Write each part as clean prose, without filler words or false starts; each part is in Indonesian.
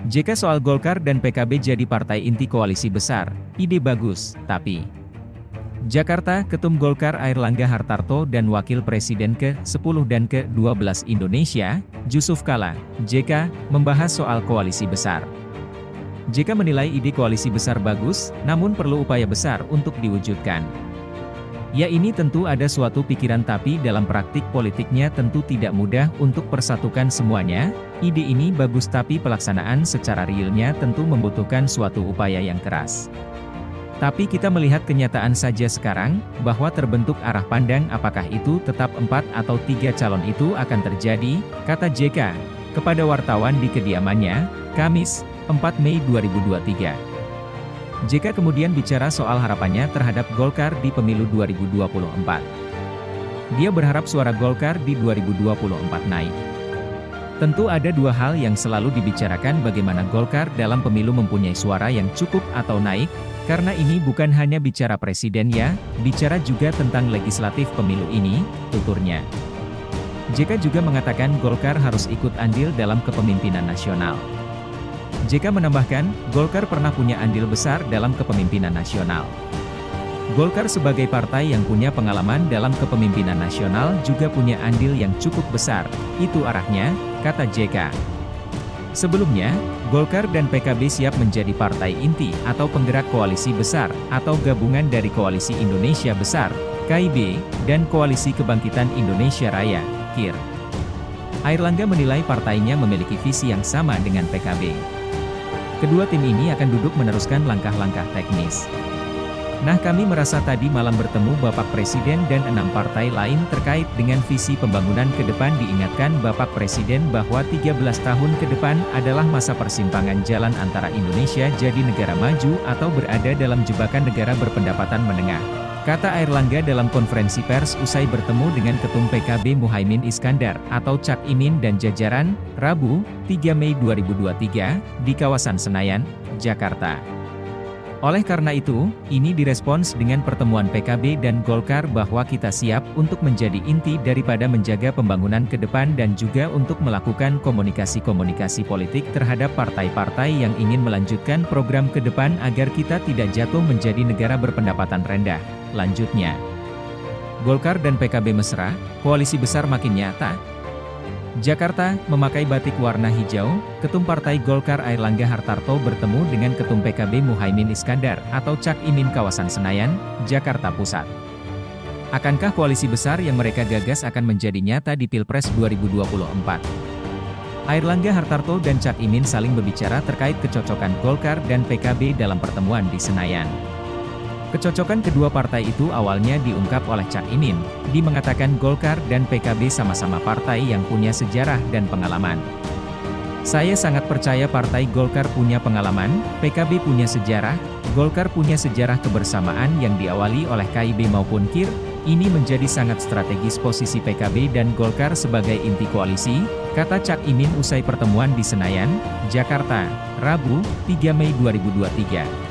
JK soal Golkar dan PKB jadi partai inti koalisi besar, ide bagus, tapi Jakarta, Ketum Golkar Airlangga Hartarto dan Wakil Presiden ke-10 dan ke-12 Indonesia, Jusuf Kalla, JK, membahas soal koalisi besar. JK menilai ide koalisi besar bagus, namun perlu upaya besar untuk diwujudkan. Ya, ini tentu ada suatu pikiran, tapi dalam praktik politiknya tentu tidak mudah untuk persatukan semuanya. Ide ini bagus, tapi pelaksanaan secara realnya tentu membutuhkan suatu upaya yang keras. Tapi kita melihat kenyataan saja sekarang, bahwa terbentuk arah pandang apakah itu tetap 4 atau 3 calon itu akan terjadi, kata JK, kepada wartawan di kediamannya, Kamis, 4 Mei 2023. JK kemudian bicara soal harapannya terhadap Golkar di pemilu 2024. Dia berharap suara Golkar di 2024 naik. Tentu ada dua hal yang selalu dibicarakan, bagaimana Golkar dalam pemilu mempunyai suara yang cukup atau naik, karena ini bukan hanya bicara presiden ya, bicara juga tentang legislatif pemilu ini, tuturnya. JK juga mengatakan Golkar harus ikut andil dalam kepemimpinan nasional. JK menambahkan, Golkar pernah punya andil besar dalam kepemimpinan nasional. Golkar sebagai partai yang punya pengalaman dalam kepemimpinan nasional juga punya andil yang cukup besar, itu arahnya, kata JK. Sebelumnya, Golkar dan PKB siap menjadi partai inti atau penggerak koalisi besar, atau gabungan dari Koalisi Indonesia Besar, KIB, dan Koalisi Kebangkitan Indonesia Raya, KIR. Airlangga menilai partainya memiliki visi yang sama dengan PKB. Kedua tim ini akan duduk meneruskan langkah-langkah teknis. Nah, kami merasa tadi malam bertemu Bapak Presiden dan 6 partai lain terkait dengan visi pembangunan ke depan. Diingatkan Bapak Presiden bahwa 13 tahun ke depan adalah masa persimpangan jalan antara Indonesia jadi negara maju atau berada dalam jebakan negara berpendapatan menengah, kata Airlangga dalam konferensi pers usai bertemu dengan Ketum PKB Muhaimin Iskandar atau Cak Imin dan jajaran, Rabu, 3 Mei 2023, di kawasan Senayan, Jakarta. Oleh karena itu, ini direspons dengan pertemuan PKB dan Golkar bahwa kita siap untuk menjadi inti daripada menjaga pembangunan ke depan dan juga untuk melakukan komunikasi-komunikasi politik terhadap partai-partai yang ingin melanjutkan program ke depan agar kita tidak jatuh menjadi negara berpendapatan rendah, lanjutnya. Golkar dan PKB mesra, koalisi besar makin nyata. Jakarta, memakai batik warna hijau, Ketum Partai Golkar Airlangga Hartarto bertemu dengan Ketum PKB Muhaimin Iskandar atau Cak Imin kawasan Senayan, Jakarta Pusat. Akankah koalisi besar yang mereka gagas akan menjadi nyata di Pilpres 2024? Airlangga Hartarto dan Cak Imin saling berbicara terkait kecocokan Golkar dan PKB dalam pertemuan di Senayan. Kecocokan kedua partai itu awalnya diungkap oleh Cak Imin. Dia mengatakan Golkar dan PKB sama-sama partai yang punya sejarah dan pengalaman. Saya sangat percaya partai Golkar punya pengalaman, PKB punya sejarah, Golkar punya sejarah kebersamaan yang diawali oleh KIB maupun KIR. Ini menjadi sangat strategis posisi PKB dan Golkar sebagai inti koalisi, kata Cak Imin usai pertemuan di Senayan, Jakarta, Rabu, 3 Mei 2023.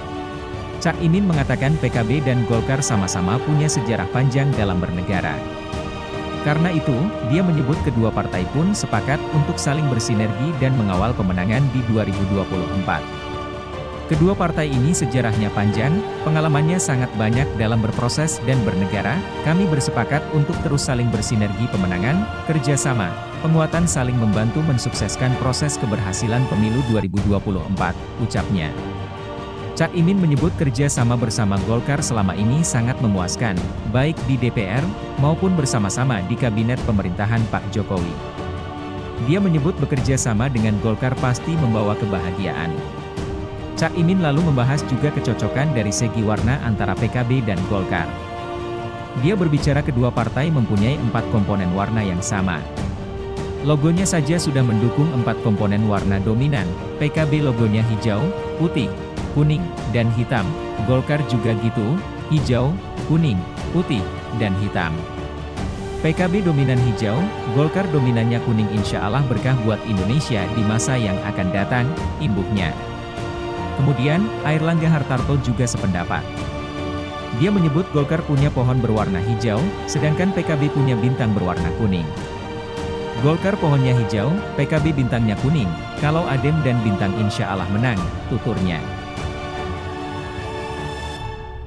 Cak Imin mengatakan PKB dan Golkar sama-sama punya sejarah panjang dalam bernegara. Karena itu, dia menyebut kedua partai pun sepakat untuk saling bersinergi dan mengawal pemenangan di 2024. Kedua partai ini sejarahnya panjang, pengalamannya sangat banyak dalam berproses dan bernegara. Kami bersepakat untuk terus saling bersinergi pemenangan, kerjasama, penguatan saling membantu mensukseskan proses keberhasilan pemilu 2024, ucapnya. Cak Imin menyebut kerja sama bersama Golkar selama ini sangat memuaskan, baik di DPR, maupun bersama-sama di Kabinet Pemerintahan Pak Jokowi. Dia menyebut bekerja sama dengan Golkar pasti membawa kebahagiaan. Cak Imin lalu membahas juga kecocokan dari segi warna antara PKB dan Golkar. Dia berbicara kedua partai mempunyai 4 komponen warna yang sama. Logonya saja sudah mendukung 4 komponen warna dominan, PKB logonya hijau, putih, kuning, dan hitam. Golkar juga gitu, hijau, kuning, putih, dan hitam. PKB dominan hijau, Golkar dominannya kuning. Insya Allah berkah buat Indonesia di masa yang akan datang, imbuhnya. Kemudian, Airlangga Hartarto juga sependapat. Dia menyebut Golkar punya pohon berwarna hijau, sedangkan PKB punya bintang berwarna kuning. Golkar pohonnya hijau, PKB bintangnya kuning. Kalau Adem dan Bintang insya Allah menang, tuturnya.